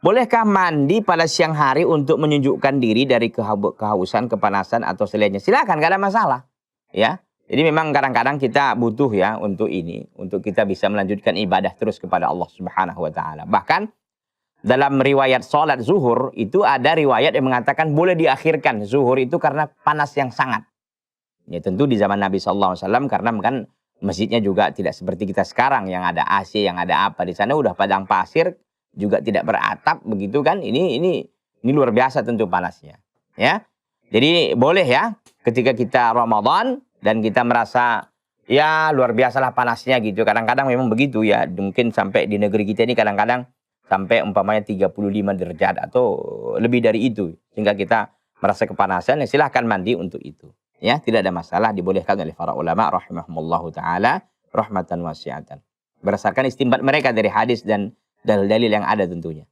Bolehkah mandi pada siang hari untuk menunjukkan diri dari kehausan, kepanasan atau selainnya? Silakan, gak ada masalah. Ya, jadi memang kadang-kadang kita butuh ya untuk ini, untuk kita bisa melanjutkan ibadah terus kepada Allah Subhanahu Wa Taala. Bahkan dalam riwayat sholat zuhur itu ada riwayat yang mengatakan boleh diakhirkan zuhur itu karena panas yang sangat. Ya tentu di zaman Nabi SAW karena kan masjidnya juga tidak seperti kita sekarang yang ada AC, yang ada apa. Di sana udah padang pasir, juga tidak beratap begitu kan. Ini luar biasa tentu panasnya. Ya. Jadi boleh ya ketika kita Ramadan dan kita merasa ya luar biasalah panasnya gitu. Kadang-kadang memang begitu ya. Mungkin sampai di negeri kita ini kadang-kadang sampai umpamanya 35 derajat atau lebih dari itu. Sehingga kita merasa kepanasan, ya silahkan mandi untuk itu. Ya, tidak ada masalah, dibolehkan oleh para ulama rahimahumullahu taala rahmatan wasi'atan. Berdasarkan istinbat mereka dari hadis dan dalil-dalil yang ada tentunya.